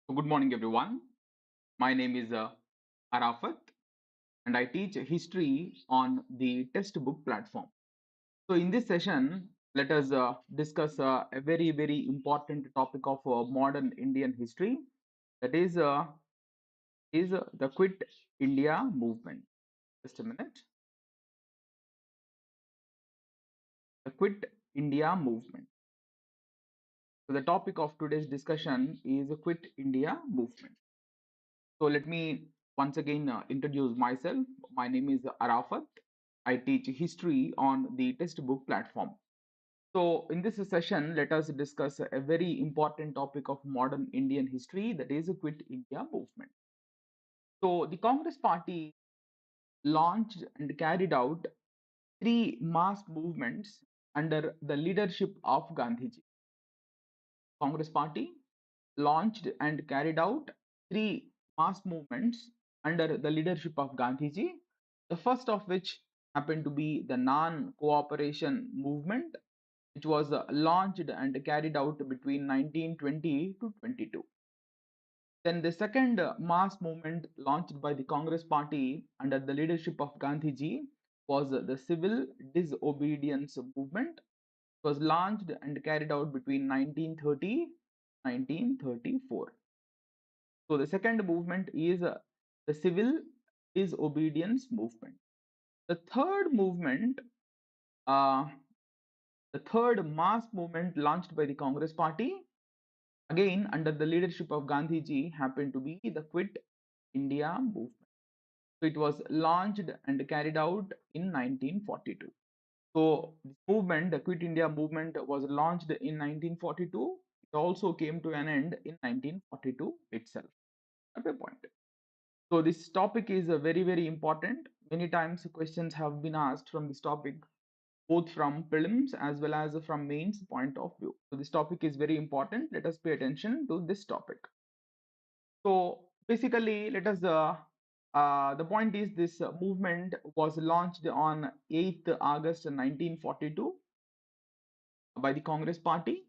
So good morning, everyone. My name is Arafat, and I teach history on the textbook platform. So, in this session, let us discuss a very important topic of modern Indian history. That is the Quit India movement. Just a minute. The Quit India movement. So, the topic of today's discussion is the Quit India movement. So let me once again introduce myself. My name is Arafat. I teach history on the textbook platform. So in this session, let us discuss a very important topic of modern Indian history, that is the Quit India movement. So the Congress Party launched and carried out three mass movements under the leadership of Gandhiji. Congress Party launched and carried out three mass movements under the leadership of Gandhiji, the first of which happened to be the non cooperation movement, which was launched and carried out between 1920 to 22. Then the second mass movement launched by the Congress Party under the leadership of Gandhiji was the civil disobedience movement. It was launched and carried out between 1930 1934. So the second movement is the civil disobedience movement. The third movement, uh, the third mass movement launched by the Congress Party, again under the leadership of Gandhiji, happened to be the Quit India movement. So it was launched and carried out in 1942. So this movement, the Quit India movement, was launched in 1942. It also came to an end in 1942 itself. At a point. So this topic is very important. Many times questions have been asked from this topic, both from prelims as well as from mains point of view. So this topic is very important. Let us pay attention to this topic. So basically, let us. The point is this movement was launched on 8th August 1942 by the Congress Party.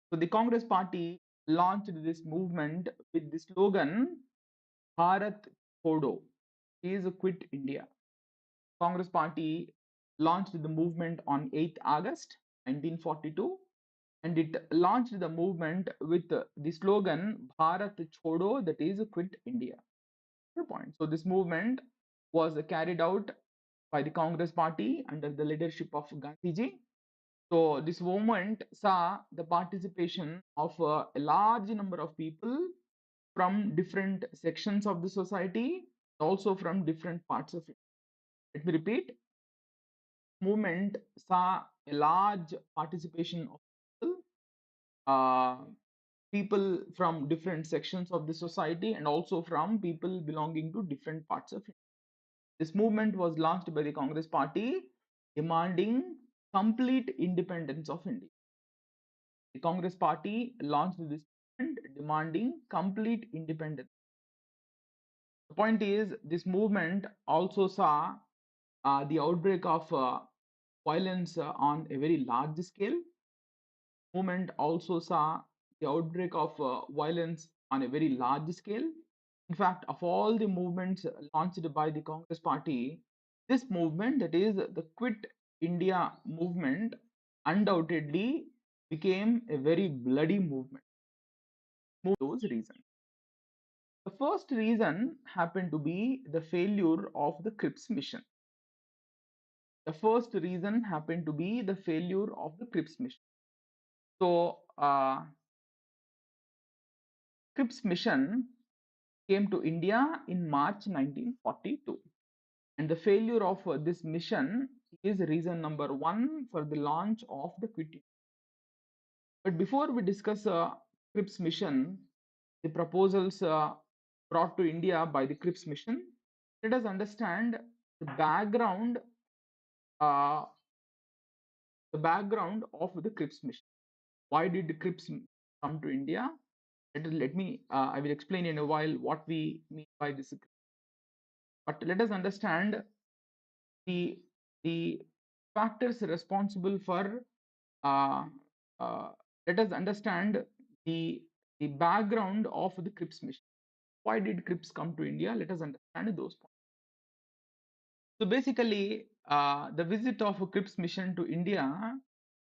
So the Congress Party launched this movement with the slogan Bharat Chodo, is Quit India. Congress Party launched the movement on 8th August 1942, and it launched the movement with the slogan Bharat Chodo, that is Quit India. Good point. So this movement was carried out by the Congress Party under the leadership of Gandhiji. So this movement saw the participation of a large number of people from different sections of the society, also from different parts of it. Let me repeat, movement saw a large participation of people, uh, people from different sections of the society, and also from people belonging to different parts of it. This movement was launched by the Congress Party demanding complete independence of India. The Congress Party launched this movement demanding complete independence. The point is, this movement also saw the outbreak of violence on a very large scale. Movement also saw the outbreak of violence on a very large scale. In fact, of all the movements launched by the Congress Party, this movement, that is the Quit India movement, undoubtedly became a very bloody movement. Those reasons. The first reason happened to be the failure of the Cripps mission. The first reason happened to be the failure of the Cripps mission. So, Cripps mission came to India in March 1942, and the failure of this mission is reason number one for the launch of the Quit India. But before we discuss Cripps mission, the proposals brought to India by the Cripps mission, let us understand the background, uh, the background of the Cripps mission. Why did the Cripps come to India? Let me, I will explain in a while what we mean by this. But let us understand the the factors responsible for. Uh, let us understand the the background of the Crips mission. Why did Crips come to India? Let us understand those points. So basically, the visit of a Crips mission to India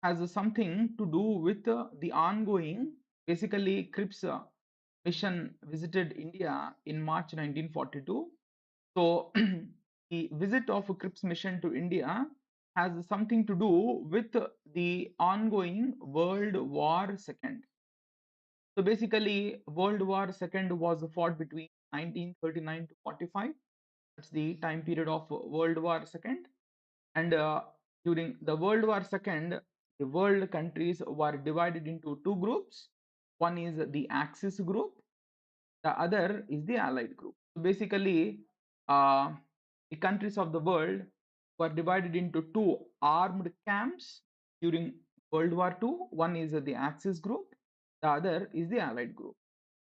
has something to do with the ongoing. Basically, Crips mission visited India in March 1942. So the visit of a Crips mission to India has something to do with the ongoing World War II. So basically, World War II was fought between 1939 to 45. That's the time period of World War II. And during the World War II, the world countries were divided into two groups. One is the Axis group, the other is the Allied group. So basically, uh, the countries of the world were divided into two armed camps during World War II. One is the Axis group, the other is the Allied group.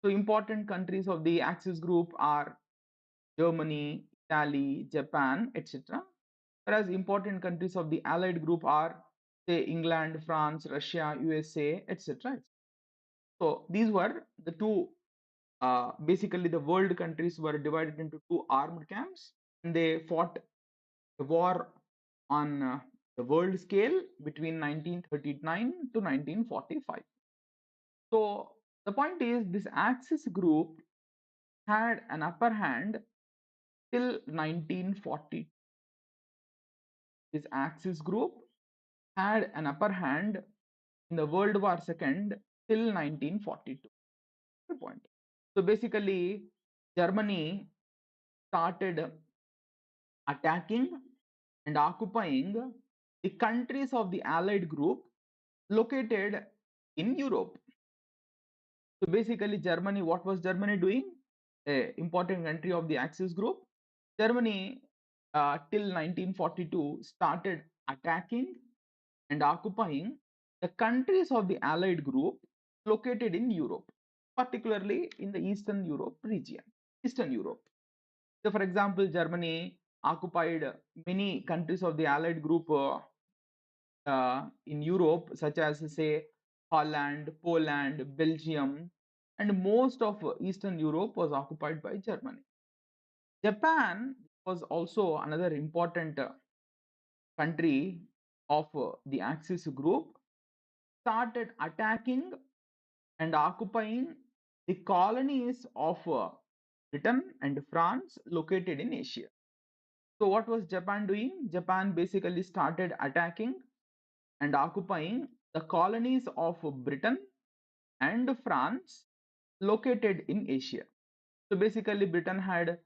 So important countries of the Axis group are Germany, Italy, Japan, etc. Whereas important countries of the Allied group are, say, England, France, Russia, USA, etc. So these were the two. Basically, the world countries were divided into two armed camps, and they fought the war on the world scale between 1939 to 1945. So the point is, this Axis group had an upper hand till 1940. This Axis group had an upper hand in the World War II till 1942. The point. So basically, Germany started attacking and occupying the countries of the Allied group located in Europe. So basically, Germany, what was Germany doing? A important country of the Axis group. Germany, till 1942, started attacking and occupying the countries of the Allied group located in Europe, particularly in the Eastern Europe region. Eastern Europe. So, for example, Germany occupied many countries of the Allied group in Europe, such as, say, Holland, Poland, Belgium, and most of Eastern Europe was occupied by Germany. Japan was also another important country of the Axis group, started attacking and occupying the colonies of Britain and France located in Asia. So, what was Japan doing? Japan basically started attacking and occupying the colonies of Britain and France located in Asia. So, basically, Britain had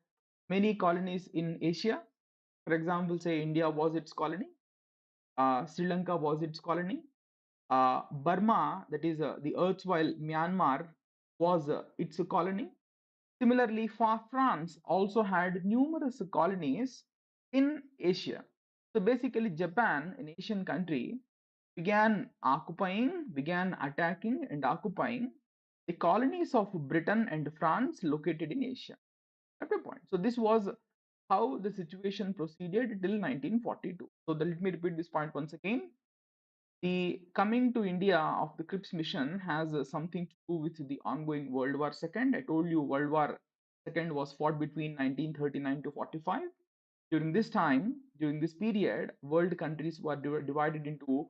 many colonies in Asia. For example, say India was its colony, Sri Lanka was its colony, Burma, that is the erstwhile Myanmar, was its colony. Similarly, France also had numerous colonies in Asia. So basically, Japan, an Asian country, began attacking and occupying the colonies of Britain and France located in Asia. At a point. So this was how the situation proceeded till 1942. So let me repeat this point once again. The coming to India of the Crips mission has something to do with the ongoing World War II. I told you World War II was fought between 1939 to 45. During this time, during this period, world countries were divided into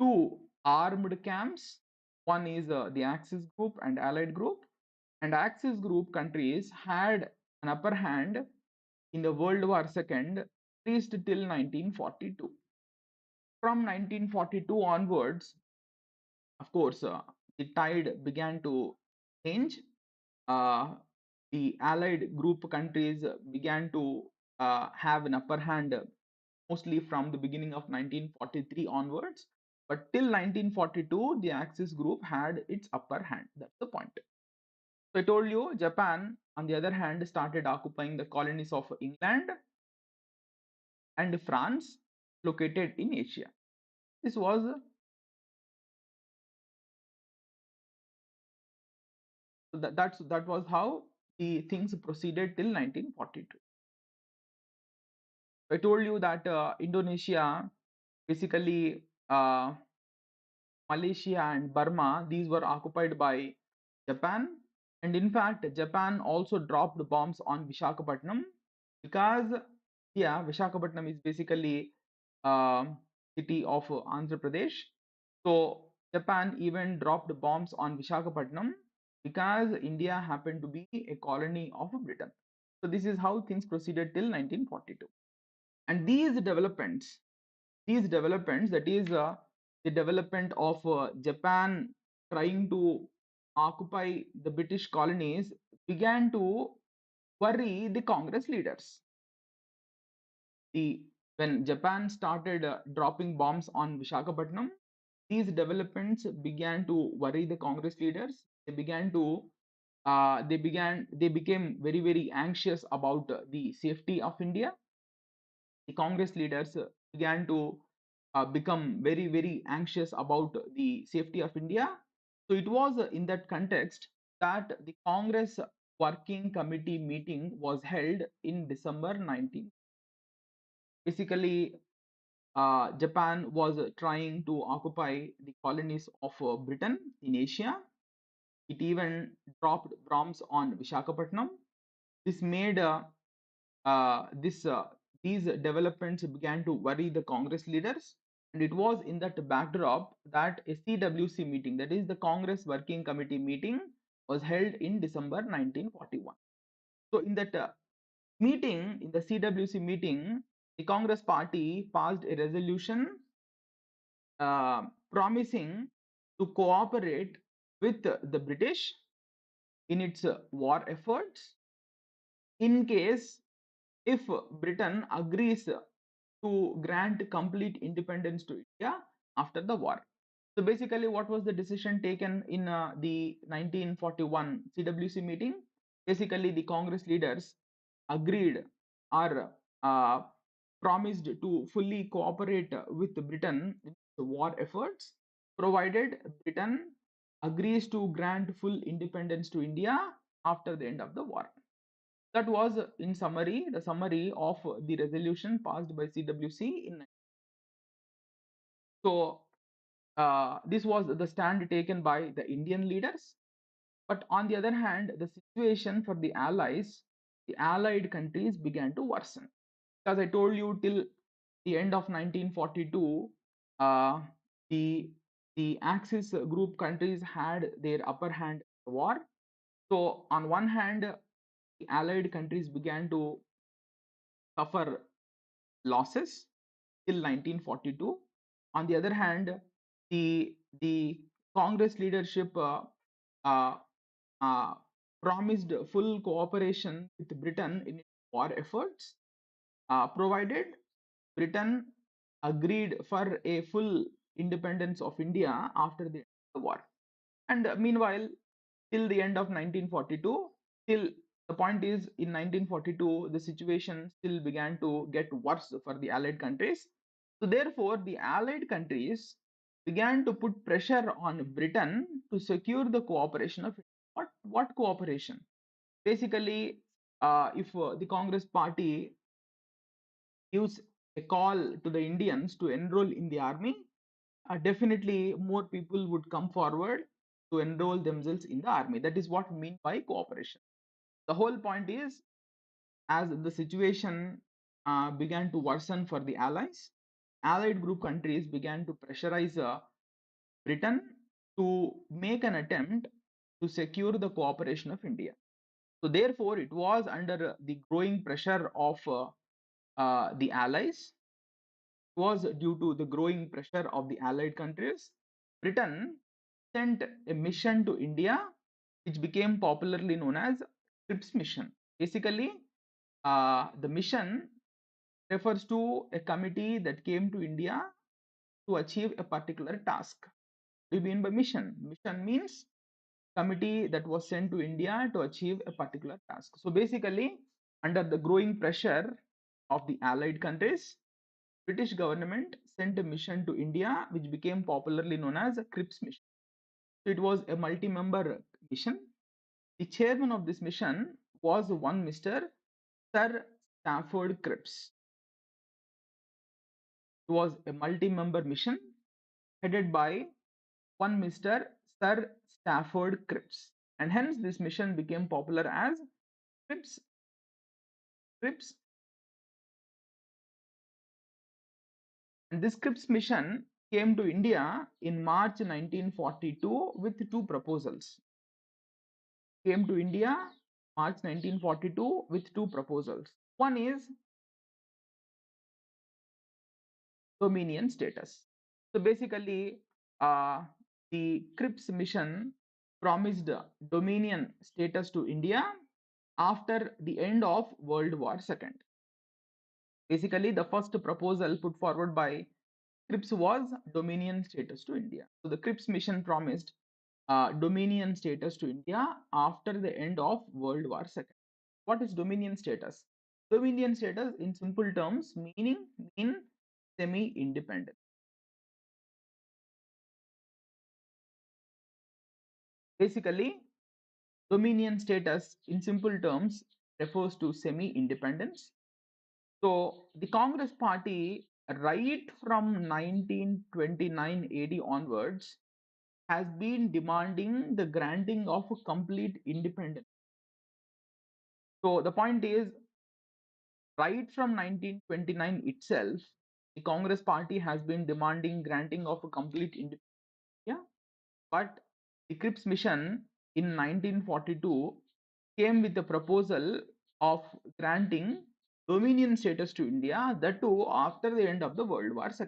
two armed camps. One is the Axis group and Allied group. And Axis group countries had an upper hand in the World War II, at least till 1942. From 1942 onwards, of course, the tide began to change. Uh, the Allied group countries began to have an upper hand mostly from the beginning of 1943 onwards. But till 1942, the Axis group had its upper hand. That's the point. So I told you, Japan, on the other hand, started occupying the colonies of England and France located in Asia. This was that was how the things proceeded till 1942. I told you that Indonesia, basically Malaysia and Burma, these were occupied by Japan. And in fact, Japan also dropped bombs on Vishakhapatnam because, yeah, Vishakhapatnam is basically city of Andhra Pradesh. So Japan even dropped bombs on Vishakhapatnam because India happened to be a colony of Britain. So this is how things proceeded till 1942. And these developments, that is the development of Japan trying to occupy the British colonies, began to worry the Congress leaders. The When Japan started dropping bombs on Vishakhapatnam, these developments began to worry the Congress leaders. They became very anxious about the safety of India. The Congress leaders began to become very anxious about the safety of India. So it was in that context that the Congress Working Committee meeting was held in December 19. Basically, Japan was trying to occupy the colonies of Britain in Asia. It even dropped bombs on Vishakhapatnam. This made this these developments began to worry the Congress leaders, and it was in that backdrop that a CWC meeting, that is the Congress Working Committee meeting, was held in December 1941. So in that meeting, in the CWC meeting, the Congress Party passed a resolution uh, promising to cooperate with the British in its war efforts in case if Britain agrees to grant complete independence to India after the war. So basically, what was the decision taken in the 1941 CWC meeting? Basically, the Congress leaders agreed or promised to fully cooperate with Britain in the war efforts, provided Britain agrees to grant full independence to India after the end of the war. That was, in summary, the summary of the resolution passed by CWC in. So this was the stand taken by the Indian leaders. But on the other hand, the situation for the allies, the allied countries began to worsen. As I told you, till the end of 1942, uh, the the Axis group countries had their upper hand in the war. So on one hand, the allied countries began to suffer losses till 1942. On the other hand, the Congress leadership uh, uh, promised full cooperation with Britain in its war efforts, provided Britain agreed for a full independence of India after the war. And meanwhile, till the end of 1942, till the point is in 1942, the situation still began to get worse for the Allied countries. So therefore, the Allied countries began to put pressure on Britain to secure the cooperation of what cooperation? Basically, if the Congress Party gives a call to the Indians to enroll in the army, definitely more people would come forward to enroll themselves in the army. That is what we mean by cooperation. The whole point is, as the situation began to worsen for the allies, allied group countries began to pressurize Britain to make an attempt to secure the cooperation of India. So therefore, it was under the growing pressure of the allies, was due to the growing pressure of the allied countries, Britain sent a mission to India, which became popularly known as Cripps mission. Basically, the mission refers to a committee that came to India to achieve a particular task. What do you mean by mission? Mission means committee that was sent to India to achieve a particular task. So basically, under the growing pressure of the allied countries, British government sent a mission to India, which became popularly known as a Cripps mission. So it was a multi-member mission. The chairman of this mission was one Mr. Sir Stafford Cripps. It was a multi-member mission headed by one Mr. Sir Stafford Cripps. and hence this mission became popular as Cripps. Cripps, and this Cripps mission came to India in March 1942 with two proposals. Came to India March 1942 with two proposals. One is dominion status. So basically, uh, the Cripps mission promised dominion status to India after the end of World War II. Basically, the first proposal put forward by Cripps was dominion status to India. So the Cripps mission promised dominion status to India after the end of World War II. What is dominion status? Dominion status, in simple terms, mean semi-independent. Basically, dominion status, in simple terms, refers to semi-independence. So the Congress Party, right from 1929 AD onwards, has been demanding the granting of a complete independence. So the point is, right from 1929 itself, the Congress Party has been demanding granting of a complete independence. Yeah, but the Cripps mission in 1942 came with a proposal of granting dominion status to India, that too after the end of the World War II.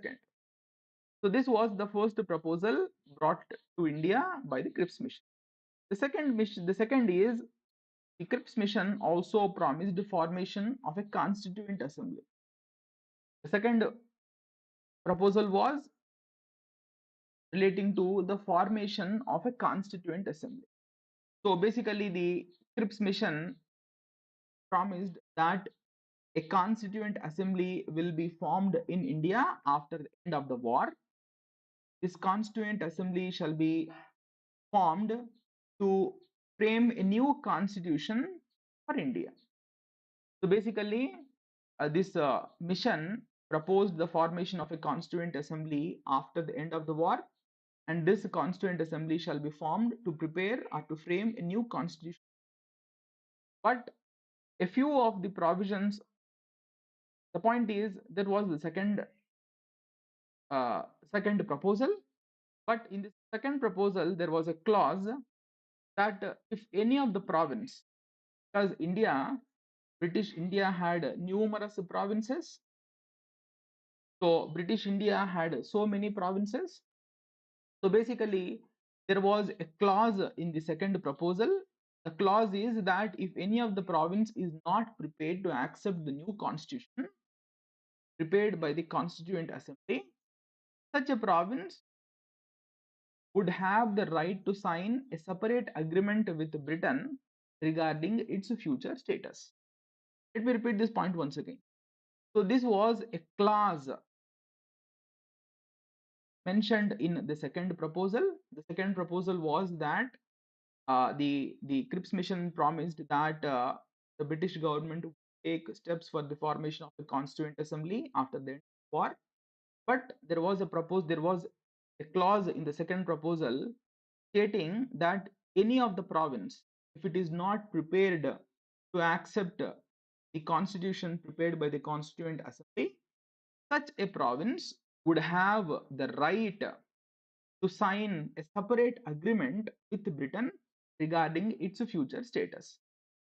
So this was the first proposal brought to India by the Cripps mission. The second is the Cripps mission also promised the formation of a constituent assembly. The second proposal was relating to the formation of a constituent assembly. So basically, the Cripps mission promised that a constituent assembly will be formed in India after the end of the war. This constituent assembly shall be formed to frame a new constitution for India. So basically, this mission proposed the formation of a constituent assembly after the end of the war, and this constituent assembly shall be formed to prepare or to frame a new constitution. But a few of the provisions, the point is, there was the second proposal, but in the second proposal there was a clause that if any of the province, because British India had numerous provinces, so British India had so many provinces. So basically, there was a clause in the second proposal. The clause is that if any of the province is not prepared to accept the new constitution prepared by the Constituent Assembly, such a province would have the right to sign a separate agreement with Britain regarding its future status. Let me repeat this point once again. So this was a clause mentioned in the second proposal. The second proposal was that the Cripps mission promised that the British government would take steps for the formation of a constituent assembly after the war. But there was a clause in the second proposal stating that any of the province, if it is not prepared to accept the constitution prepared by the Constituent Assembly, such a province would have the right to sign a separate agreement with Britain regarding its future status.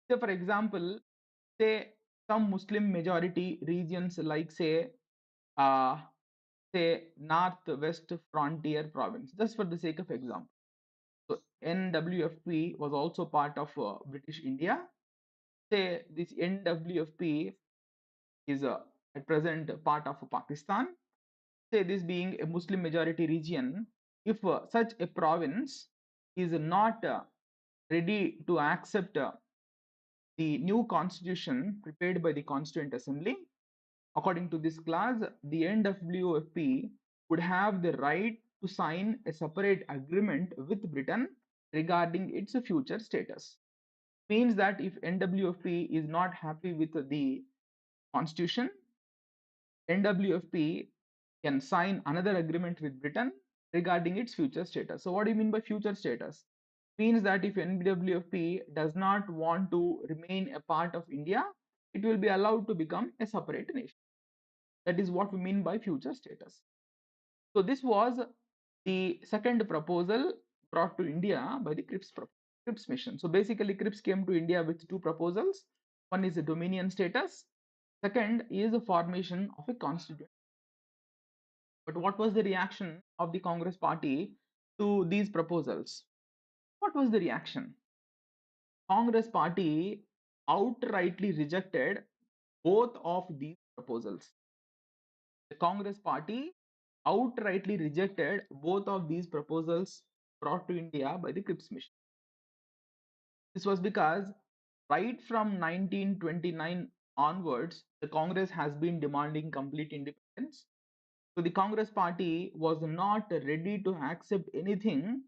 So, for example, say some Muslim majority regions like uh, say Northwest Frontier Province, just for the sake of example. So NWFP was also part of British India. Say this NWFP is at present part of Pakistan. Say this being a Muslim majority region, if such a province is not ready to accept the new constitution prepared by the Constituent Assembly, according to this clause, the NWFP would have the right to sign a separate agreement with Britain regarding its future status. Means that if NWFP is not happy with the constitution, NWFP can sign another agreement with Britain regarding its future status. So what do you mean by future status? Means that if NWFP does not want to remain a part of India, it will be allowed to become a separate nation. That is what we mean by future status. So this was the second proposal brought to India by the Cripps mission. So basically, Cripps came to India with two proposals. One is a dominion status. Second is the formation of a constitution. But what was the reaction of the Congress party to these proposals? What was the reaction? Congress party outrightly rejected both of these proposals. The Congress party outrightly rejected both of these proposals brought to India by the Cripps mission. This was because right from 1929 onwards, the Congress has been demanding complete independence. So the Congress party was not ready to accept anything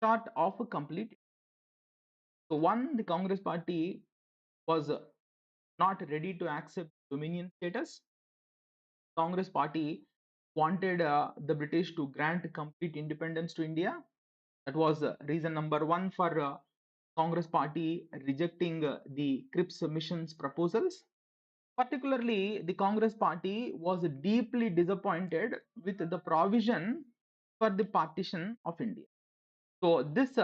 short of a complete. So one, the Congress party was not ready to accept dominion status. Congress party wanted the British to grant complete independence to India. That was reason number one for Congress party rejecting the Cripps mission's proposals. Particularly, the Congress party was deeply disappointed with the provision for the partition of India. So this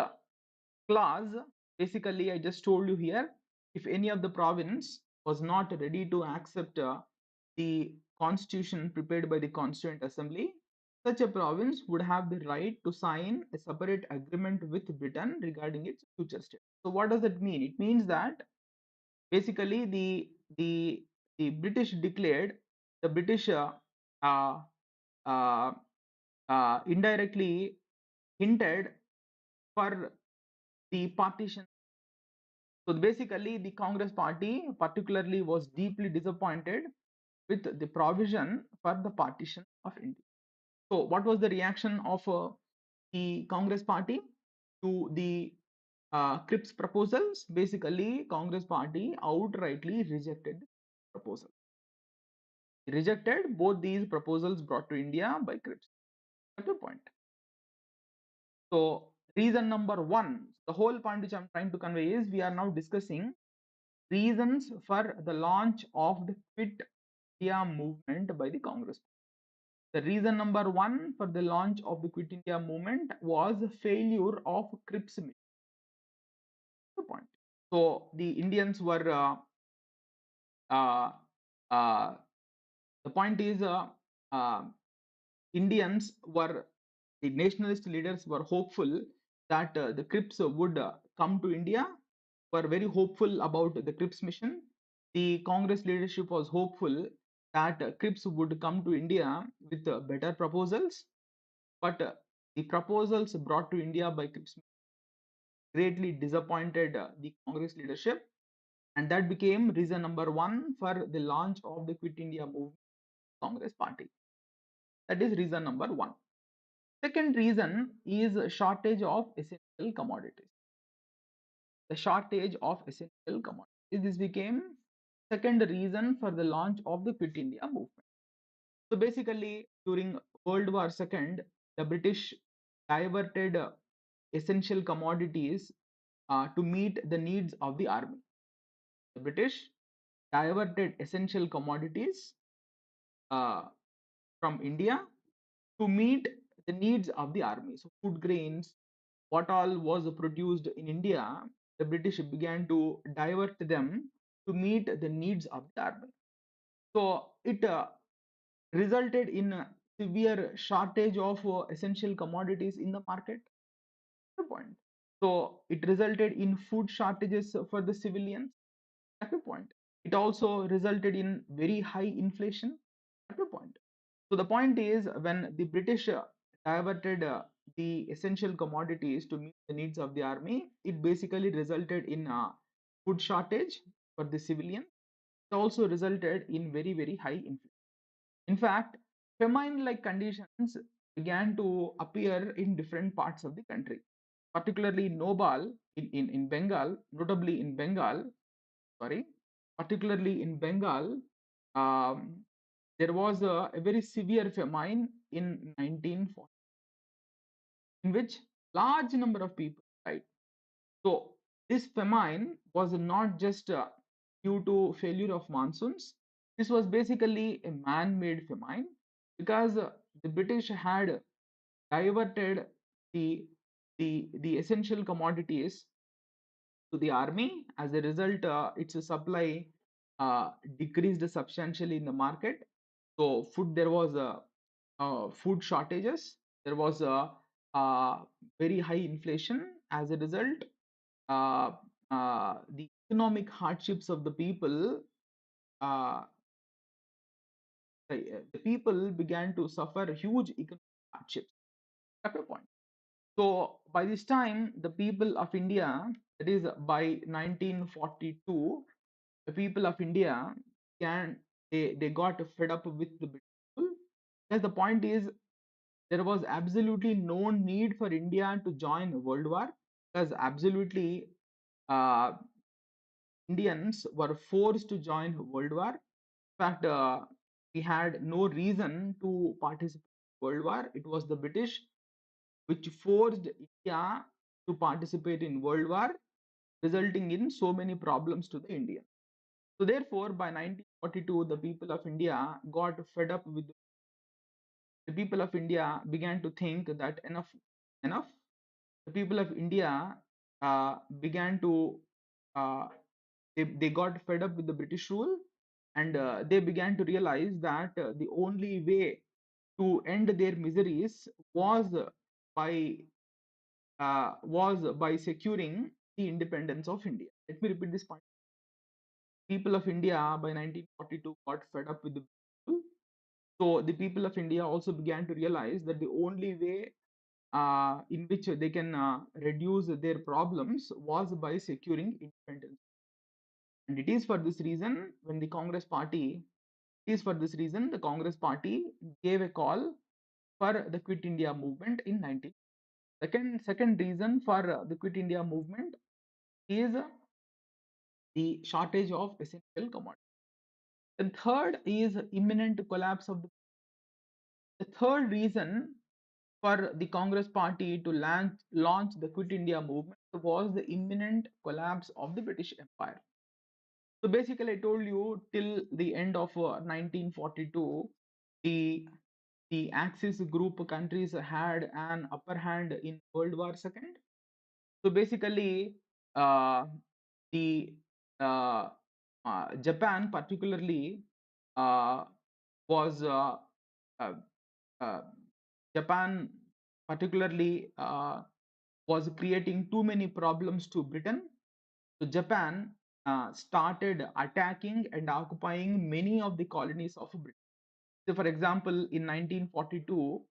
clause, basically, I just told you here, if any of the province was not ready to accept the constitution prepared by the Constituent Assembly, such a province would have the right to sign a separate agreement with Britain regarding its future state. So what does it mean? It means that basically the the British declared, the British uh, uh, indirectly hinted for the partition. So basically, the Congress party particularly was deeply disappointed with the provision for the partition of India. So what was the reaction of the Congress party to the Cripps proposals? Basically, Congress party outrightly rejected the proposal. Rejected both these proposals brought to India by Cripps. That's the point. So reason number one, the whole point which I'm trying to convey is we are now discussing reasons for the launch of the Quit India movement by the Congress. The reason number one for the launch of the Quit India movement was the failure of Cripps mission. The point. So the Indians were uh, uh, the point is uh, Indians were, the nationalist leaders were hopeful that the Cripps would come to India, were very hopeful about the Cripps mission. The Congress leadership was hopeful that Cripps would come to India with better proposals, but the proposals brought to India by Cripps greatly disappointed the Congress leadership, and that became reason number one for the launch of the Quit India movement, Congress party. That is reason number one. Second reason is shortage of essential commodities. The shortage of essential commodities. This became second reason for the launch of the Quit India movement. So basically, during World War II, the British diverted essential commodities to meet the needs of the army. The British diverted essential commodities uh, from India to meet the needs of the army. So food grains, what all was produced in India, the British began to divert them to meet the needs of the army. So it resulted in a severe shortage of essential commodities in the market. The point. So it resulted in food shortages for the civilians. At a point. It also resulted in very high inflation. At a point. So the point is, when the British diverted the essential commodities to meet the needs of the army, it basically resulted in food shortage for the civilian. It also resulted in very high inflation. In fact, famine-like conditions began to appear in different parts of the country, particularly in Nobal, in Bengal, notably in Bengal, sorry, particularly in Bengal, um, there was a very severe famine in 1940, in which large number of people died. So this famine was not just due to failure of monsoons. This was basically a man-made famine because the British had diverted the the essential commodities to the army. As a result, its supply decreased substantially in the market. So food there was food shortages. There was a very high inflation. As a result, uh, the economic hardships of the people, uh, the people began to suffer huge economic hardships at a point. So by this time, the people of India, that is by 1942, the people of India can they got fed up with the British people. Because the point is, there was absolutely no need for India to join World War, because absolutely uh, Indians were forced to join World War. In fact, we had no reason to participate in World War. It was the British which forced India to participate in World War, resulting in so many problems to the Indians. So therefore, by 1942, the people of India got fed up with the people of India began to think that enough. The people of India began to uh, they got fed up with the British rule, and they began to realize that the only way to end their miseries was by securing the independence of India. Let me repeat this point. People of India by 1942 got fed up with the people. So the people of India also began to realize that the only way in which they can reduce their problems was by securing independence. And it is for this reason when the Congress Party it is for this reason the Congress Party gave a call for the Quit India movement in 19. Second reason for the Quit India movement is the shortage of essential commodities. The third is imminent collapse of the third reason for the Congress Party to launch the Quit India movement was the imminent collapse of the British Empire. So basically, I told you till the end of 1942, the the Axis group countries had an upper hand in World War II. So basically, uh, the Japan particularly uh, was uh, uh, Japan particularly was creating too many problems to Britain. So Japan started attacking and occupying many of the colonies of Britain. So, for example, in 1942,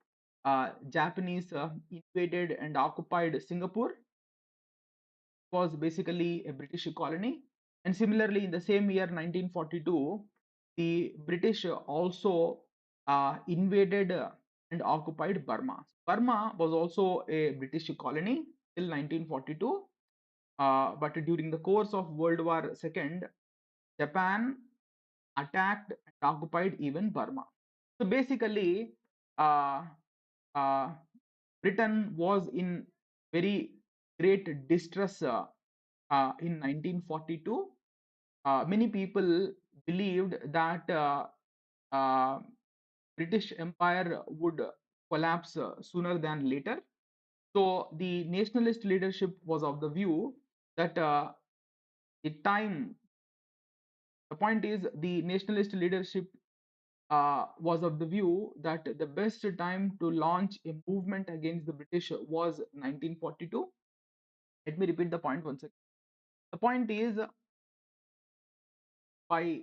Japanese invaded and occupied Singapore, was basically a British colony. And similarly, in the same year, 1942, the British also invaded and occupied Burma. Burma was also a British colony till 1942. But during the course of World War II, Japan attacked and occupied even Burma. So basically, uh, uh, Britain was in very great distress in 1942. Many people believed that uh, British Empire would collapse sooner than later. So the nationalist leadership was of the view that the time, the point is, the nationalist leadership was of the view that the best time to launch a movement against the British was 1942. Let me repeat the point once again. The point is, by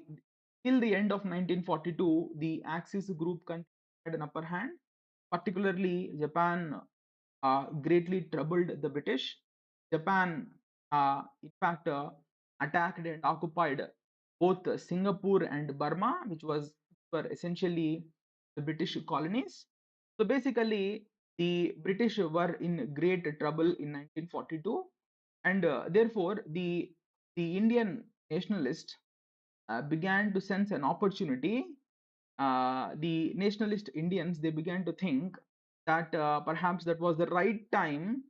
till the end of 1942, the Axis group countries had an upper hand. Particularly, Japan greatly troubled the British. Japan, in fact, attacked and occupied both Singapore and Burma, which were essentially the British colonies. So basically, the British were in great trouble in 1942, and therefore the Indian nationalists began to sense an opportunity. The nationalist Indians, they began to think that perhaps that was the right time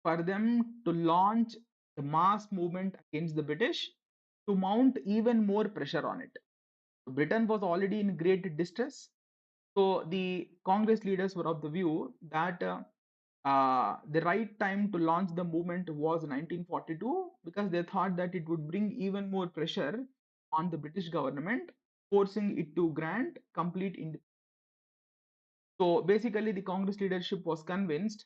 for them to launch the mass movement against the British to mount even more pressure on it. Britain was already in great distress, so the Congress leaders were of the view that the right time to launch the movement was 1942, because they thought that it would bring even more pressure on the British government, forcing it to grant complete independence. So basically, the Congress leadership was convinced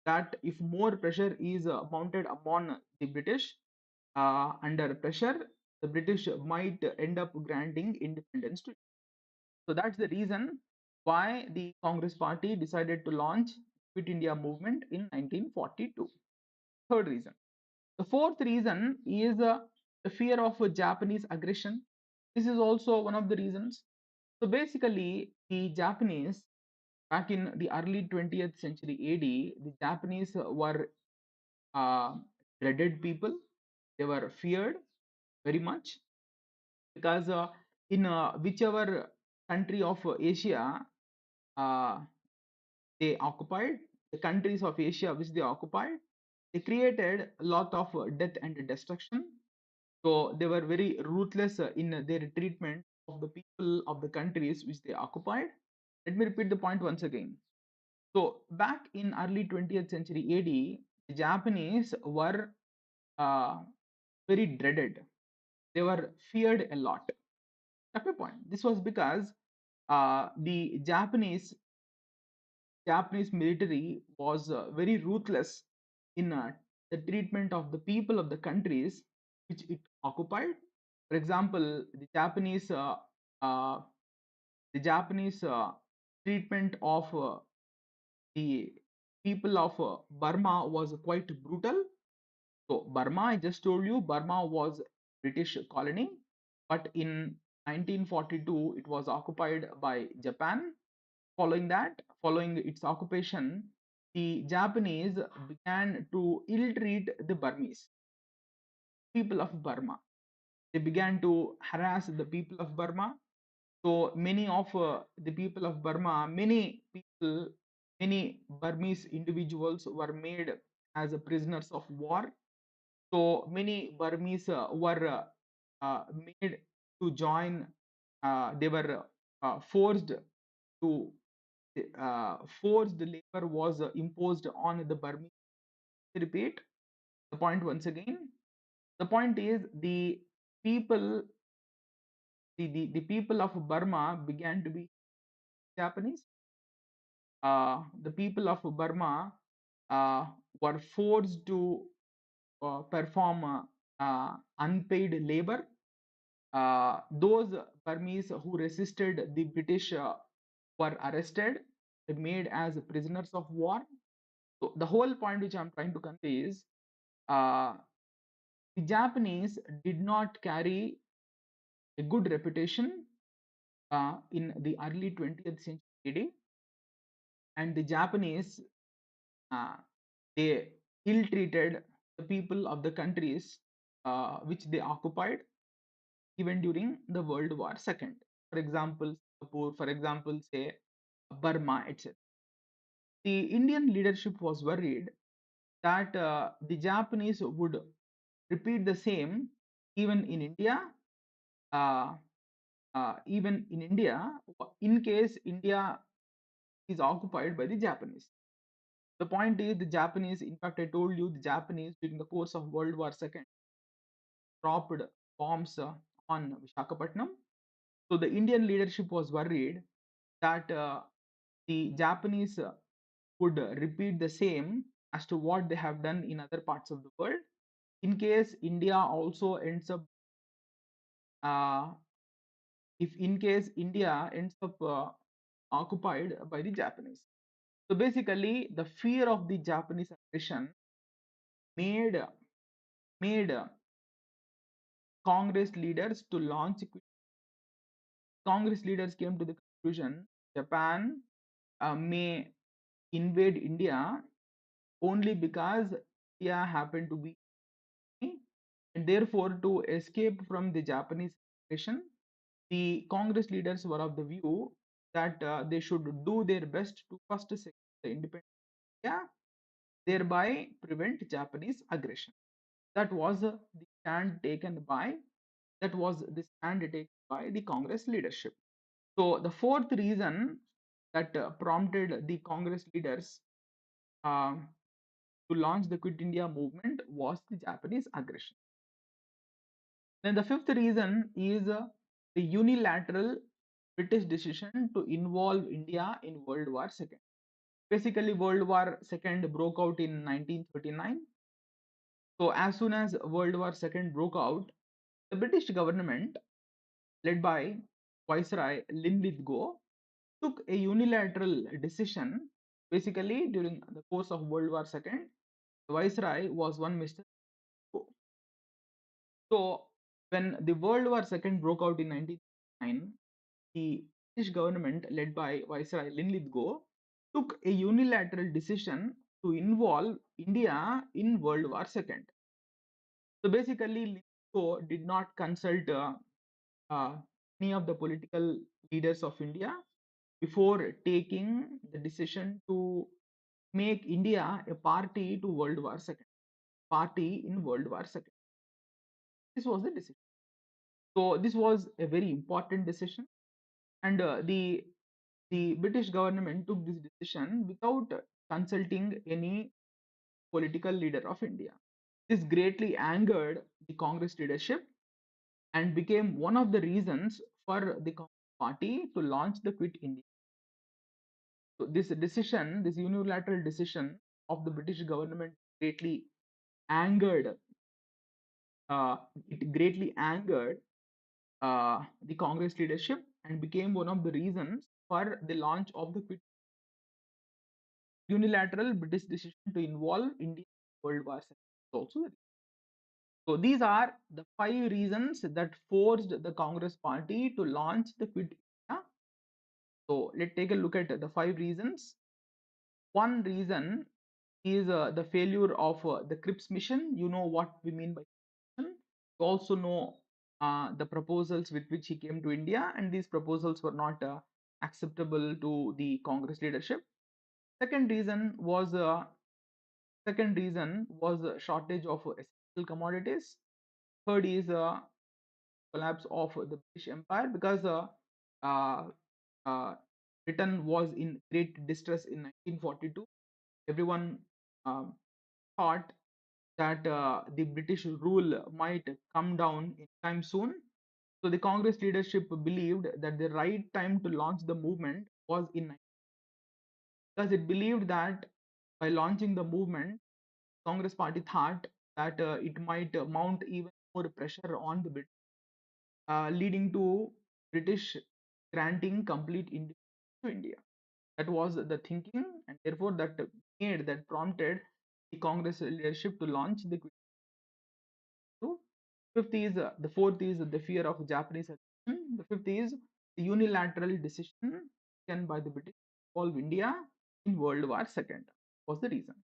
that if more pressure is mounted upon the British, under pressure, the British might end up granting independence to it. So that's the reason why the Congress party decided to launch Quit India movement in 1942. Third reason. The fourth reason is the fear of Japanese aggression. This is also one of the reasons. So basically, the Japanese back in the early 20th century AD, the Japanese were uh, dreaded people. They were feared very much because in whichever country of Asia uh, they occupied, the countries of Asia which they occupied, they created a lot of death and destruction. So they were very ruthless in their treatment of the people of the countries which they occupied. Let me repeat the point once again. So back in early 20th century AD, the Japanese were uh, very dreaded. They were feared a lot. At my point, this was because the Japanese military was very ruthless in the treatment of the people of the countries which it occupied. For example, uh, the Japanese treatment of the people of Burma was quite brutal. So Burma, I just told you, Burma was British colony, but in 1942 it was occupied by Japan. Following its occupation, the Japanese began to ill-treat the Burmese people of Burma. They began to harass the people of Burma. So many of the people of Burma, many Burmese individuals were made as prisoners of war. So many Burmese were made to join. They were forced to forced labor was imposed on the Burmese. Repeat the point once again. The point is people, the people of Burma began to be Japanese. The people of Burma uh, were forced to perform unpaid labor. Those Burmese who resisted the British were arrested, made as prisoners of war. So the whole point which I'm trying to convey is uh, the Japanese did not carry a good reputation in the early 20th century, and the Japanese uh, they ill-treated the people of the countries which they occupied even during the World War II. For example, Singapore, for example, say Burma, etc. The Indian leadership was worried that the Japanese would repeat the same even in India, uh, even in India, in case India is occupied by the Japanese. The point is, the Japanese, in fact, I told you, the Japanese during the course of World War II dropped bombs on Visakhapatnam. So the Indian leadership was worried that the Japanese would repeat the same as to what they have done in other parts of the world in case India also ends up uh, if in case India ends up occupied by the Japanese. So basically, the fear of the Japanese aggression made made Congress leaders to launch. Congress leaders came to the conclusion Japan may invade India only because India happened to be, and therefore to escape from the Japanese aggression, the Congress leaders were of the view that they should do their best to first secure the independence of India, thereby prevent Japanese aggression. That was the stand taken by the Congress leadership. So the fourth reason that prompted the Congress leaders uh, to launch the Quit India movement was the Japanese aggression. Then the fifth reason is the unilateral British decision to involve India in World War II. Basically, World War II broke out in 1939. So as soon as World War II broke out, the British government, led by Viceroy Linlithgow, took a unilateral decision. Basically, during the course of World War II, the Viceroy was one Mr. Go. So when the World War II broke out in 1939, the British government, led by Viceroy Linlithgow, took a unilateral decision to involve India in World War II. So basically, Linlithgow did not consult uh, any of the political leaders of India before taking the decision to make India a party to World War II, party in World War II. This was the decision. So this was a very important decision, and the British government took this decision without consulting any political leader of India. This greatly angered the Congress leadership and became one of the reasons for the Congress party to launch the Quit India. So this decision, this unilateral decision of the British government greatly angered, uh, it greatly angered the Congress leadership and became one of the reasons for the launch of the Quit unilateral British decision to involve India in World War II. Also, so these are the five reasons that forced the Congress party to launch the Quit India. So let's take a look at the five reasons. One reason is the failure of the Cripps mission. You know what we mean by mission. You also know the proposals with which he came to India, and these proposals were not acceptable to the Congress leadership. Second reason was shortage of essential commodities. Third is collapse of the British Empire because uh, uh, Britain was in great distress in 1942. Everyone um, thought that the British rule might come down in time soon. So the Congress leadership believed that the right time to launch the movement was in because it believed that by launching the movement, Congress party thought that it might mount even more pressure on the British, leading to British granting complete independence to India. That was the thinking, and therefore that prompted the Congress leadership to launch the Quit India. Fifth is the fourth is the fear of Japanese aggression. The fifth is the unilateral decision taken by the British to involve India in World War II was the reason.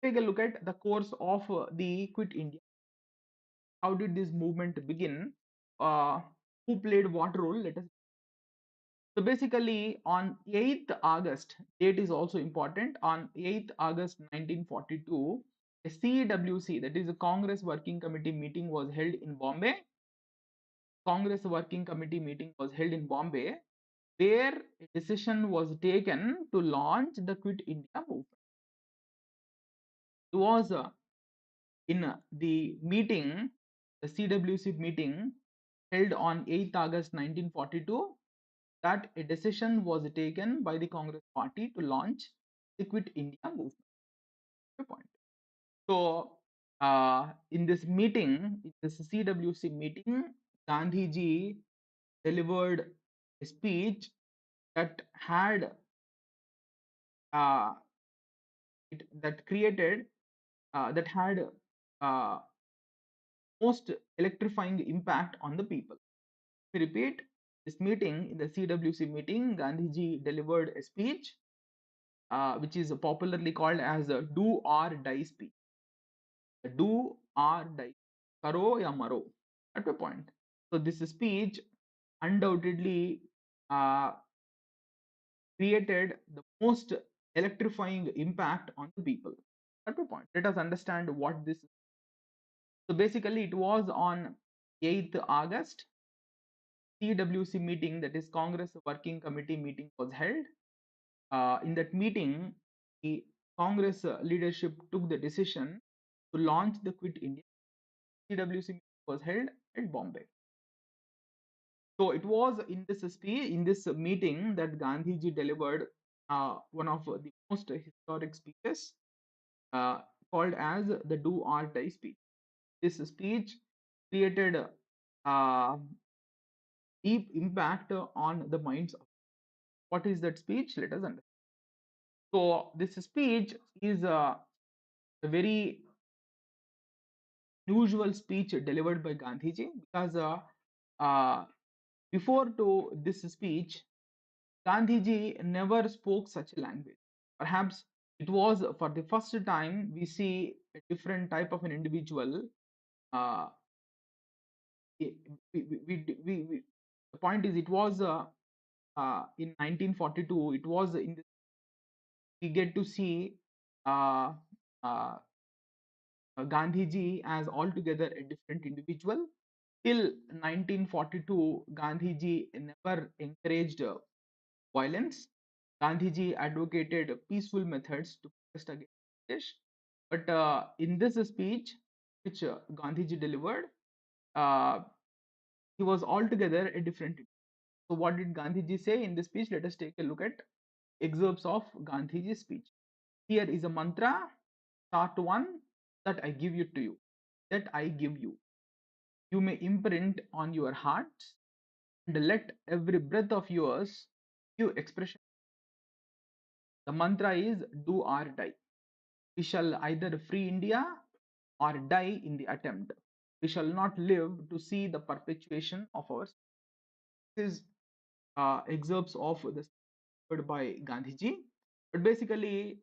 Take a look at the course of the Quit India. How did this movement begin? Who played what role? Let us. So basically, on 8th August, date is also important. On 8th August 1942, a CWC, that is a Congress Working Committee meeting, was held in Bombay. Congress Working Committee meeting was held in Bombay, where a decision was taken to launch the Quit India movement. It was in the meeting, the CWC meeting held on 8th August 1942, that a decision was taken by the Congress party to launch the Quit India movement. Point. So, in this meeting, in this CWC meeting, Gandhi ji delivered a speech that had uh, that created that had uh, most electrifying impact on the people. We repeat, this meeting, in the CWC meeting, Gandhiji delivered a speech which is popularly called as a do or die speech. A do or die. Karo ya maro. At a point. So this speech undoubtedly uh, created the most electrifying impact on the people. At a point. Let us understand what this is. So basically, it was on 8th August. CWC meeting, that is Congress Working Committee meeting, was held. In that meeting, the Congress leadership took the decision to launch the Quit India. CWC meeting was held at Bombay. So it was in this speech, in this meeting, that Gandhiji delivered one of the most historic speeches, uh, called as the Do or Die speech. This speech created deep impact on the minds of. What is that speech? Let us understand. So this speech is a very unusual speech delivered by Gandhiji, because uh, before to this speech, Gandhiji never spoke such a language. Perhaps it was for the first time we see a different type of an individual. Uh, we, the point is, it was in 1942. It was in this, we get to see uh, uh, Gandhiji as altogether a different individual. Till 1942, Gandhiji never encouraged violence. Gandhiji advocated peaceful methods to protest against British. But in this speech, which Gandhiji delivered, uh, he was altogether a different. So, what did Gandhiji say in this speech? Let us take a look at excerpts of Gandhiji's speech. Here is a mantra, start one, that I give you to you, that I give you. You may imprint on your hearts, and let every breath of yours give expression. The mantra is do or die. We shall either free India or die in the attempt. We shall not live to see the perpetuation of our. This is excerpts of the speech by Gandhiji. But basically,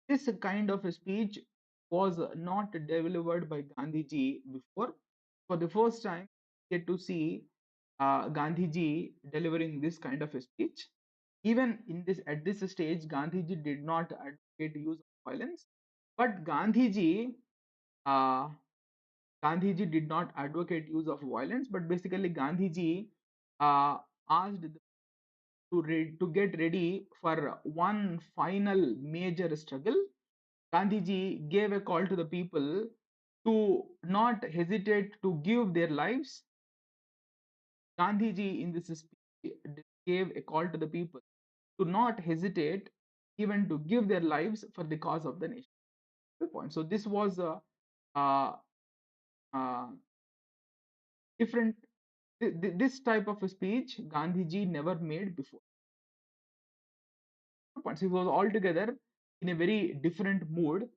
this kind of a speech was not delivered by Gandhiji before. For the first time, we get to see Gandhiji delivering this kind of a speech. Even in this, at this stage, Gandhiji did not advocate use of violence, but uh, Gandhiji did not advocate use of violence. But basically, Gandhiji asked to get ready for one final major struggle. Gandhiji gave a call to the people to not hesitate to give their lives. Gandhiji in this speech gave a call to the people to not hesitate even to give their lives for the cause of the nation. Good point. So this was a uh, uh, different. This type of a speech Gandhiji never made before. Good point. So he was altogether in a very different mood,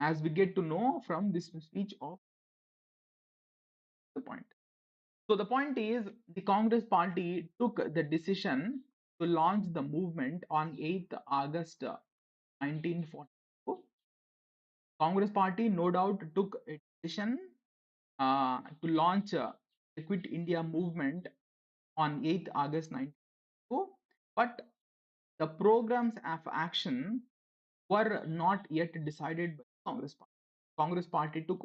as we get to know from this speech of the point. So the point is, the Congress party took the decision to launch the movement on 8th August 1942. Congress party no doubt took a decision to launch the Quit India movement on 8th August 1942, but the programs of action were not yet decided by the Congress party. Congress party took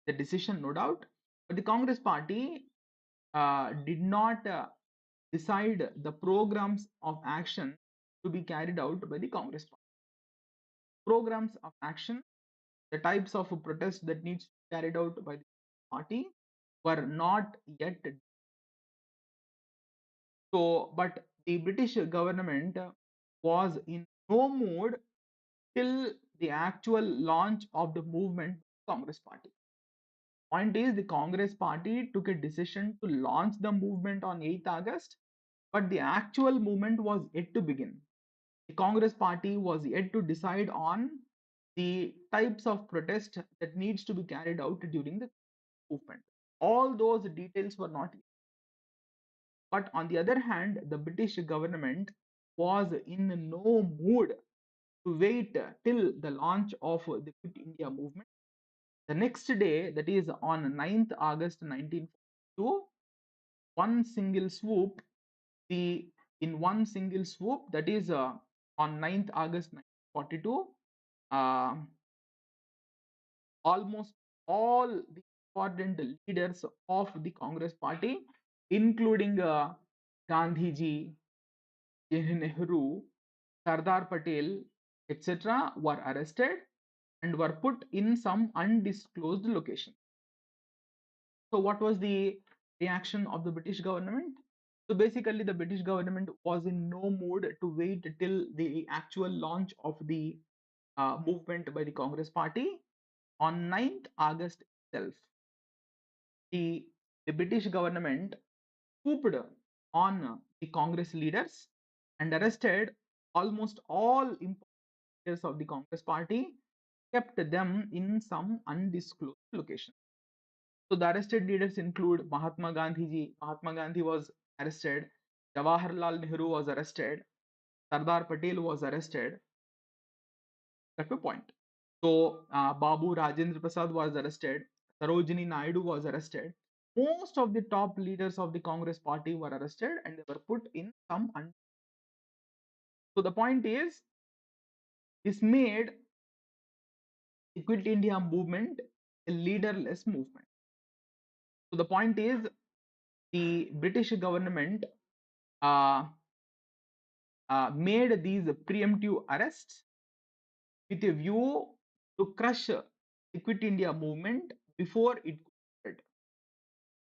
the decision, no doubt, but the Congress party did not decide the programs of action to be carried out by the Congress party. Programs of action, the types of protest that needs to be carried out by the party, were not yet. So, but the British government was in no mood till the actual launch of the movement Congress party. Point is, the Congress party took a decision to launch the movement on 8th August, but the actual movement was yet to begin. The Congress party was yet to decide on the types of protest that needs to be carried out during the movement. All those details were not. But on the other hand, the British government was in no mood to wait till the launch of the Quit India movement. The next day, that is on 9th August 1942, one single swoop, the in one single swoop, that is on 9th August 1942, uh, almost all the important leaders of the Congress party, including Gandhiji, Nehru, Sardar Patel, etc., were arrested and were put in some undisclosed location. So, what was the reaction of the British government? So, basically, the British government was in no mood to wait till the actual launch of the movement by the Congress party. On 9th August itself, the, the British government swooped on the Congress leaders and arrested almost all important leaders of the Congress party, kept them in some undisclosed location. So the arrested leaders include Mahatma Gandhi ji. Mahatma Gandhi was arrested. Jawaharlal Nehru was arrested. Sardar Patel was arrested. That's the point. So Babu Rajendra Prasad was arrested. Sarojini Naidu was arrested. Most of the top leaders of the Congress party were arrested and they were put in some. So the point is, this made the Quit India movement a leaderless movement. So the point is, the British government uh, made these preemptive arrests with a view to crush the Quit India movement before it could spread.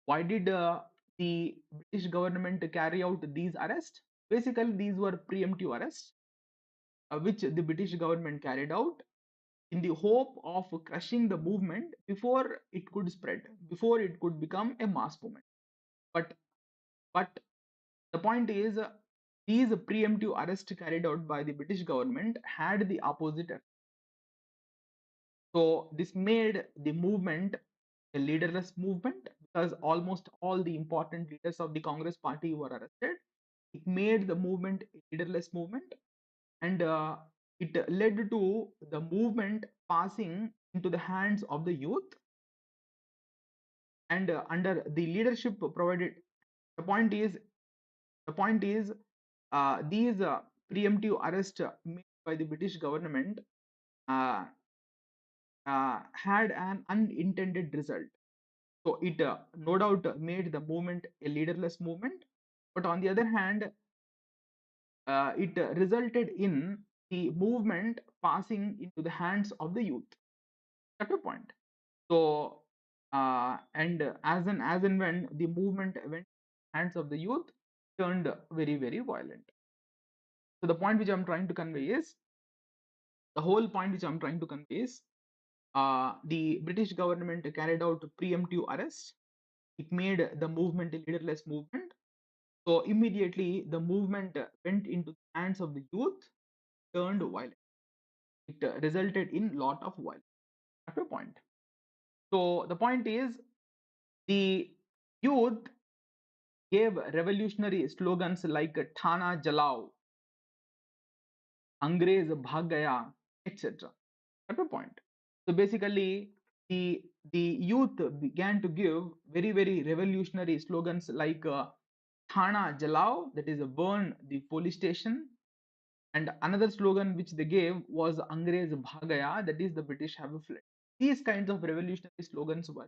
Why did the British government carry out these arrests? Basically, these were preemptive arrests which the British government carried out in the hope of crushing the movement before it could spread, before it could become a mass movement. But but the point is, these preemptive arrests carried out by the British government had the opposite effect. So this made the movement a leaderless movement because almost all the important leaders of the Congress party were arrested. It made the movement a leaderless movement, and it led to the movement passing into the hands of the youth and under the leadership provided. The point is, the point is, these preemptive arrests made by the British government uh, had an unintended result. So it no doubt made the movement a leaderless movement, but on the other hand, it resulted in the movement passing into the hands of the youth. That's the point. So and as and when the movement went hands of the youth, turned very violent. So the point which I'm trying to convey is, the whole point which I'm trying to convey is, the British government carried out preemptive arrests. It made the movement a leaderless movement. So immediately the movement went into the hands of the youth, turned violent. It resulted in lot of violence. That's the point. So the point is, the youth gave revolutionary slogans like Thana Jalao, Angrez Bhag Gaya, etc. That's the point. So basically, the youth began to give very revolutionary slogans like Thana Jalao, that is burn the police station, and another slogan which they gave was Angrez Bhagaya, that is the British have fled. These kinds of revolutionary slogans were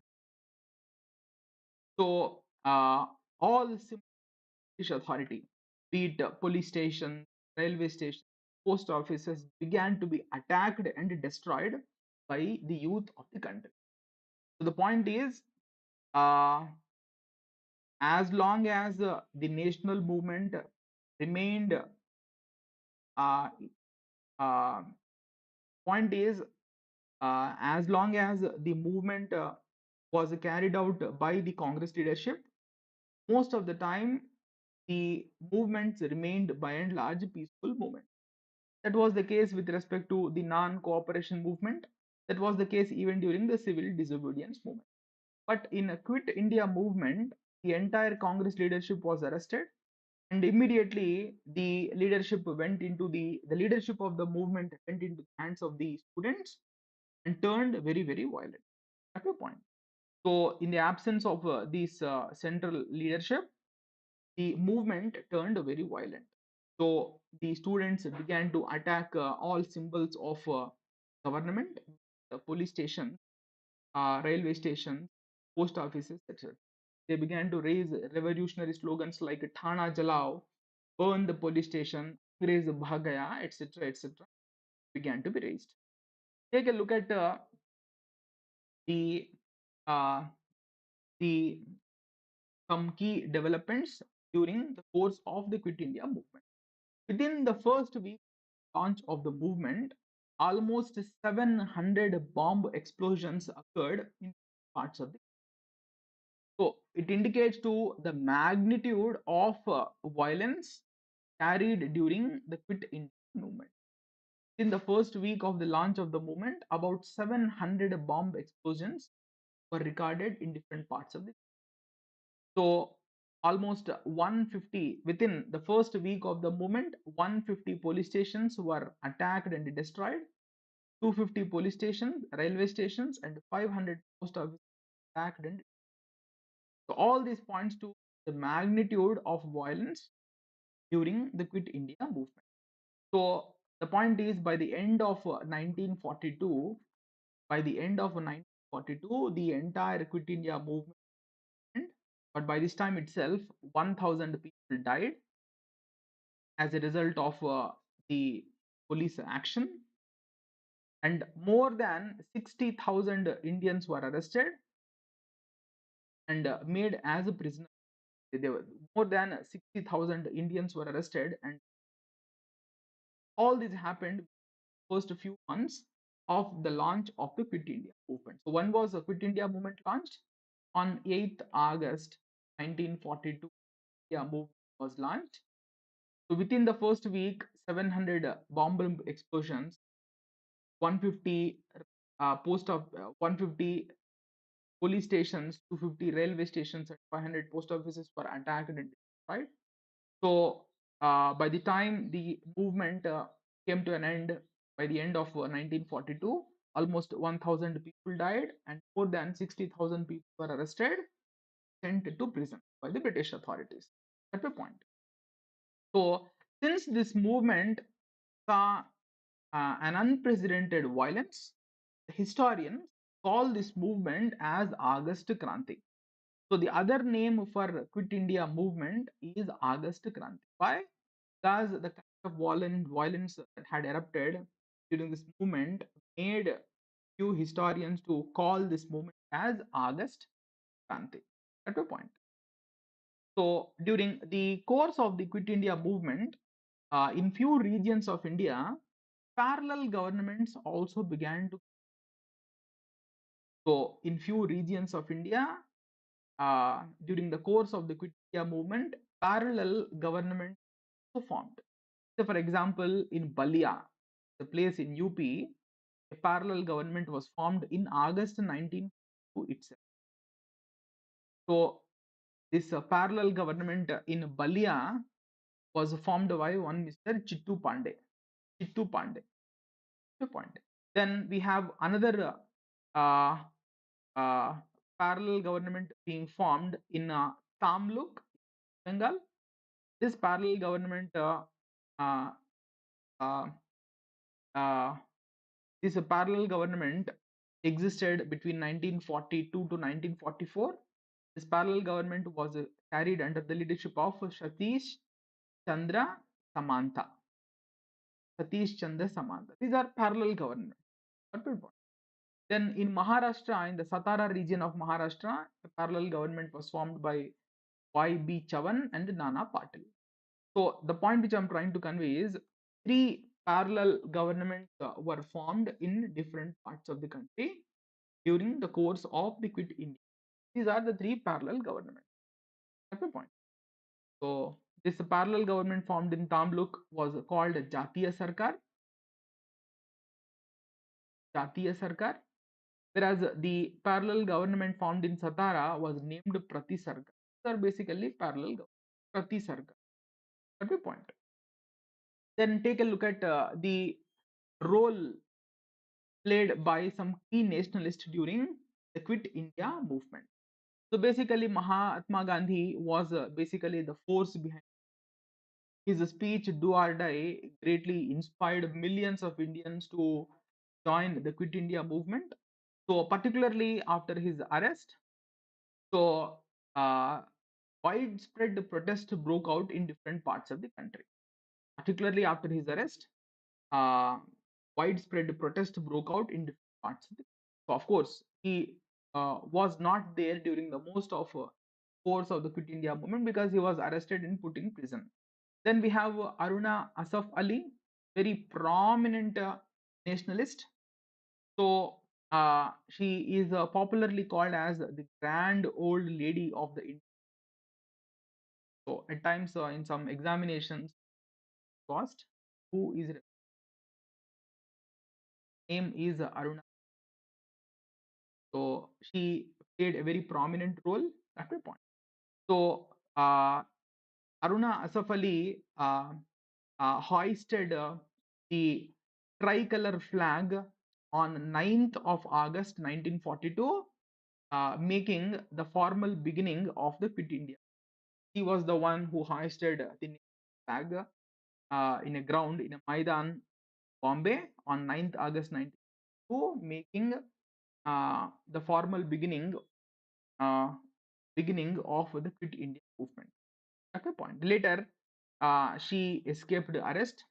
so all British authority, be it police stations, railway stations, post offices, began to be attacked and destroyed by the youth of the country. So the point is, uh, as long as the national movement remained, uh, uh, point is, as long as the movement was carried out by the Congress leadership, most of the time the movements remained by and large peaceful movement. That was the case with respect to the non-cooperation movement. That was the case even during the civil disobedience movement. But in a Quit India movement, the entire Congress leadership was arrested, and immediately the leadership went into the leadership of the movement went into the hands of the students and turned very violent. At a point. So, in the absence of this central leadership, the movement turned very violent. So, the students began to attack all symbols of government, the police station, railway stations, post offices, etc. They began to raise revolutionary slogans like Thana Jalao, burn the police station, Angrez bhag gaya, etc., etc. began to be raised. Take a look at the uh, the some key developments during the course of the Quit India movement. Within the first week launch of the movement, almost 700 bomb explosions occurred in parts of the. So it indicates to the magnitude of violence carried during the Quit India movement. In the first week of the launch of the movement, about 700 bomb explosions were recorded in different parts of the. So almost 150 within the first week of the movement, 150 police stations were attacked and destroyed. 250 police stations, railway stations, and 500 post offices attacked. And so all these points to the magnitude of violence during the Quit India movement. So the point is, by the end of 1942, the entire Quit India movement, but by this time itself, 1,000 people died as a result of the police action, and more than 60,000 Indians were arrested and made as a prisoner. There were more than 60,000 Indians were arrested, and all this happened first few months of the launch of the Quit India movement. So when was the Quit India movement launched? On 8th August 1942, India movement was launched. So within the first week, 700 bomb explosions, 150 150 police stations, 250 railway stations, and 500 post offices were attacked and destroyed. So by the time the movement came to an end, by the end of 1942, almost 1,000 people died and more than 60,000 people were arrested, sent to prison by the British authorities. That's the point. So since this movement saw an unprecedented violence, historians call this movement as August Kranti. So the other name for Quit India movement is August Kranti. Why? Because the kind of violence that had erupted during this movement made few historians to call this movement as August Kranti. At a point. So during the course of the Quit India movement, in few regions of India, parallel governments also began to. So in few regions of India, during the course of the Quit India movement, parallel governments were formed. So for example, in Balia, the place in UP, a parallel government was formed in August 1942 itself. So this parallel government in Balia was formed by one Mr. Chittu Pandey. Chittu Pandey. Point. Then we have another uh, uh, parallel government being formed in Tamluk, Bengal. This parallel government, uh, uh, uh, this parallel government existed between 1942 to 1944. This parallel government was carried under the leadership of Satish Chandra Samantha. Satish Chandra Samantha. These are parallel governments. Then in Maharashtra, in the Satara region of Maharashtra, a parallel government was formed by Y.B. Chavan and Nana Patil. So the point which I'm trying to convey is three parallel governments were formed in different parts of the country during the course of the Quit India. These are the three parallel governments. That's the point. So this parallel government formed in Tamluk was called Jatiya Sarkar. Jatiya Sarkar. Whereas the parallel government formed in Satara was named Prati Sarkar. These are basically parallel government. Prati Sarkar. That's the point. Then take a look at the role played by some key nationalists during the Quit India movement. So basically, Mahatma Gandhi was basically the force behind his speech "Do or Die." Greatly inspired millions of Indians to join the Quit India movement. So particularly after his arrest, so uh, widespread protest broke out in different parts of the country. Particularly after his arrest, uh, widespread protest broke out in different parts of the country. So of course, he was not there during the most of course of the Quit India movement because he was arrested and put in prison. Then we have Aruna Asaf Ali, very prominent nationalist. So she is popularly called as the grand old lady of the Indian. So at times in some examinations, cost who is name is Aruna. So she played a very prominent role at that point. So Aruna Asaf Ali hoisted the tricolor flag on 9th of August 1942, making the formal beginning of the Quit India. He was the one who hoisted the flag in a ground in a Maidan, Bombay on 9th August 1942, making the formal uh, beginning of the Quit India movement. At a point later, she escaped arrest.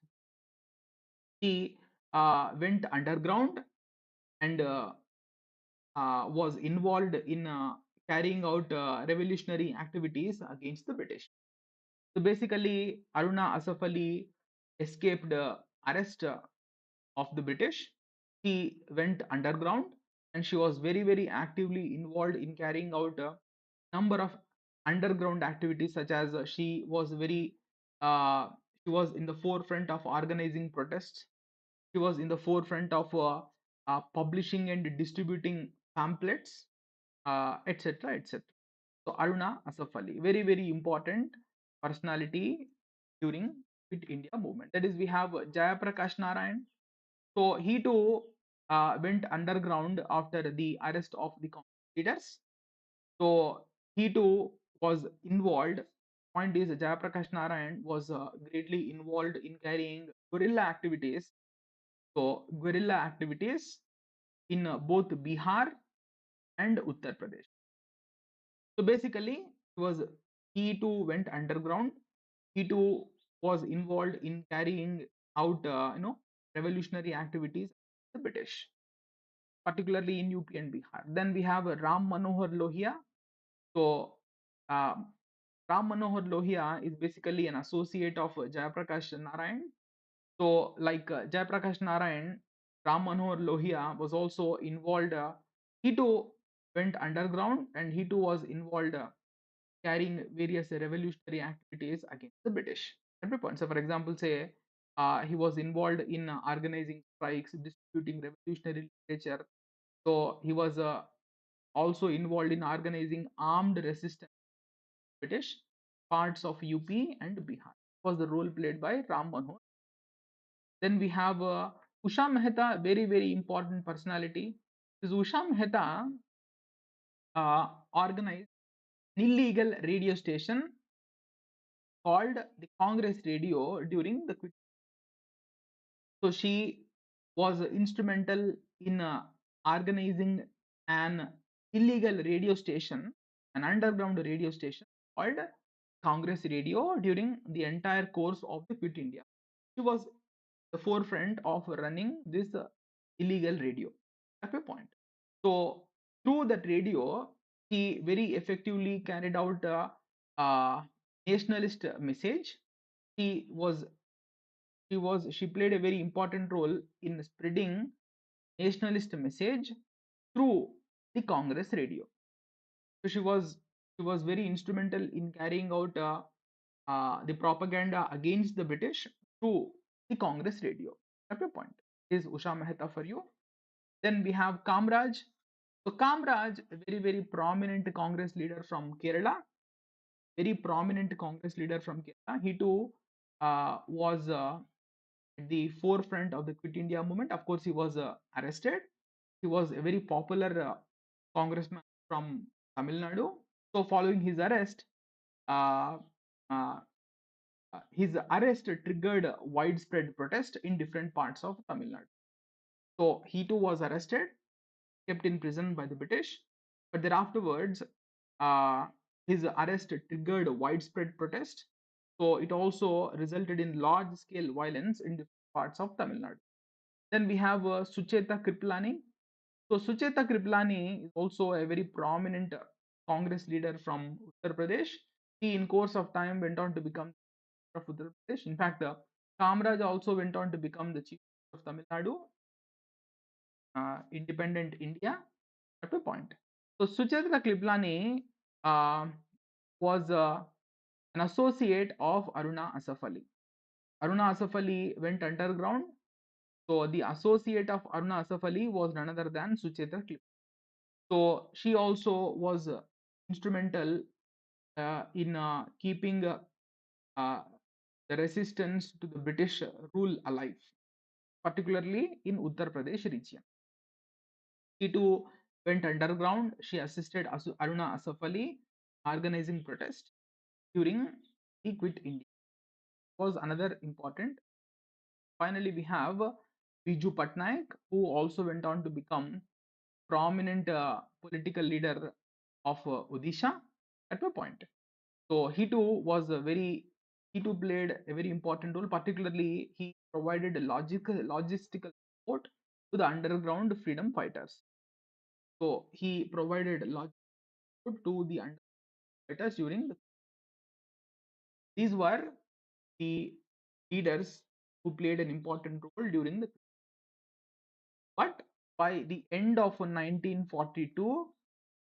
She went underground and was involved in carrying out revolutionary activities against the British. So basically, Aruna Asaf Ali escaped arrest of the British. She went underground and she was very, very actively involved in carrying out a number of underground activities, such as uh, she was in the forefront of organizing protests. She was in the forefront of publishing and distributing pamphlets, etc., etc. So Aruna Asaf Ali, very, very important personality during Quit India movement. That is, we have Jayaprakash Narayan. So he too went underground after the arrest of the Congress leaders. So he too was involved. Point is, Jayaprakash Narayan was greatly involved in carrying guerrilla activities. So guerrilla activities in both Bihar and Uttar Pradesh. So basically, he too went underground. He too was involved in carrying out revolutionary activities the British, particularly in UP and Bihar. Then we have Ram Manohar Lohia. So uh, Ram Manohar Lohia is basically an associate of Jayaprakash Narayan. So like Jayaprakash Narayan, Ram Manohar Lohia was also involved. He too went underground and he too was involved carrying various revolutionary activities against the British. Every point. So, for example, say he was involved in organizing strikes, distributing revolutionary literature. So he was also involved in organizing armed resistance to British parts of UP and Bihar. Was the role played by Ram Manohar. Then we have Usha Mehta, very, very important personality. This Usha Mehta organized an illegal radio station called the Congress Radio during the Quit. So she was instrumental in organizing an illegal radio station, an underground radio station called Congress Radio during the entire course of the Quit India. She was the forefront of running this illegal radio at a point. So through that radio, he very effectively carried out a nationalist message. He was she played a very important role in spreading nationalist message through the Congress radio. So she was very instrumental in carrying out the propaganda against the British through the Congress radio. At a point is Usha Mehta for you. Then we have Kamraj. So Kamraj, a very, very prominent Congress leader from Kerala, very prominent Congress leader from Kerala. He too was at the forefront of the Quit India movement. Of course, he was arrested. He was a very popular congressman from Tamil Nadu. So, following uh, uh, his arrest triggered widespread protest in different parts of Tamil Nadu. So, he too was arrested. kept in prison by the British. But thereafterwards, uh, his arrest triggered widespread protest. So it also resulted in large scale violence in different parts of Tamil Nadu. Then we have Sucheta Kriplani. So Sucheta Kriplani is also a very prominent Congress leader from Uttar Pradesh. He, in course of time, went on to become the of Uttar Pradesh. In fact, Kamraj also went on to become the chief of Tamil Nadu, independent India at a point. So Sucheta Kriplani uh, was an associate of Aruna Asaf Ali. Aruna Asaf Ali went underground. So the associate of Aruna Asaf Ali was none other than Sucheta Kriplani. So she also was instrumental in keeping uh, the resistance to the British rule alive, particularly in Uttar Pradesh region. She too went underground. She assisted Aruna Asaf Ali organizing protest during the Quit India. Was another important. Finally, we have Biju Patnaik, who also went on to become prominent political leader of Odisha at a point. So he too played a very important role. Particularly, he provided a logistical support to the underground freedom fighters. So he provided logistical support to the underground fighters during these were the leaders who played an important role during the. But by the end of 1942,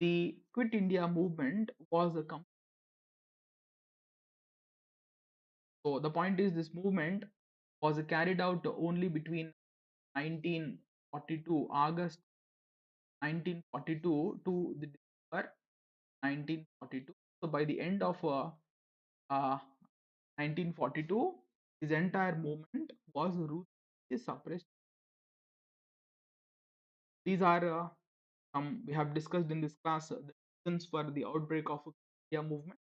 the Quit India movement was a so the point is this movement was carried out only between 1942 August 1942 to the December 1942. So by the end of uh, 1942, this entire movement was ruthlessly suppressed. These are some we have discussed in this class the reasons for the outbreak of India movement.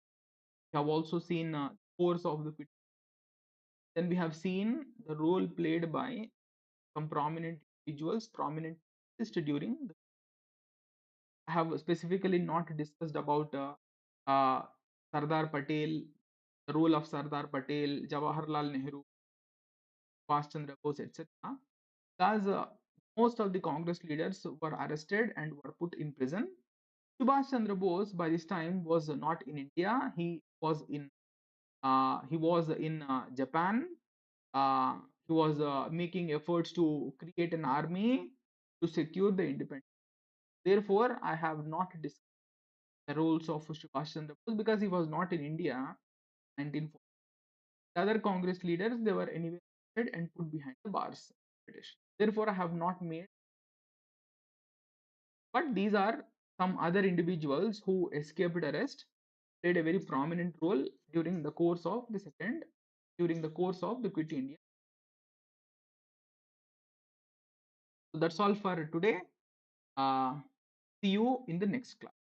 We have also seen the course of the Quit. Then we have seen the role played by some prominent individuals, prominent during the I have specifically not discussed about Sardar Patel, the role of Sardar Patel, Jawaharlal Nehru, Subhash Chandra Bose, etc. Because most of the Congress leaders were arrested and were put in prison. Subhash Chandra Bose by this time was not in India. He was in Japan. Uh, he was making efforts to create an army to secure the independence. Therefore, I have not discussed the roles of Subhash Chandra Bose because he was not in India 1940. The other Congress leaders they were anyway arrested and put behind the bars. British. Therefore, I have not made. But these are some other individuals who escaped arrest, played a very prominent role during the course of the second, during the course of the Quit India. So that's all for today. See you in the next class.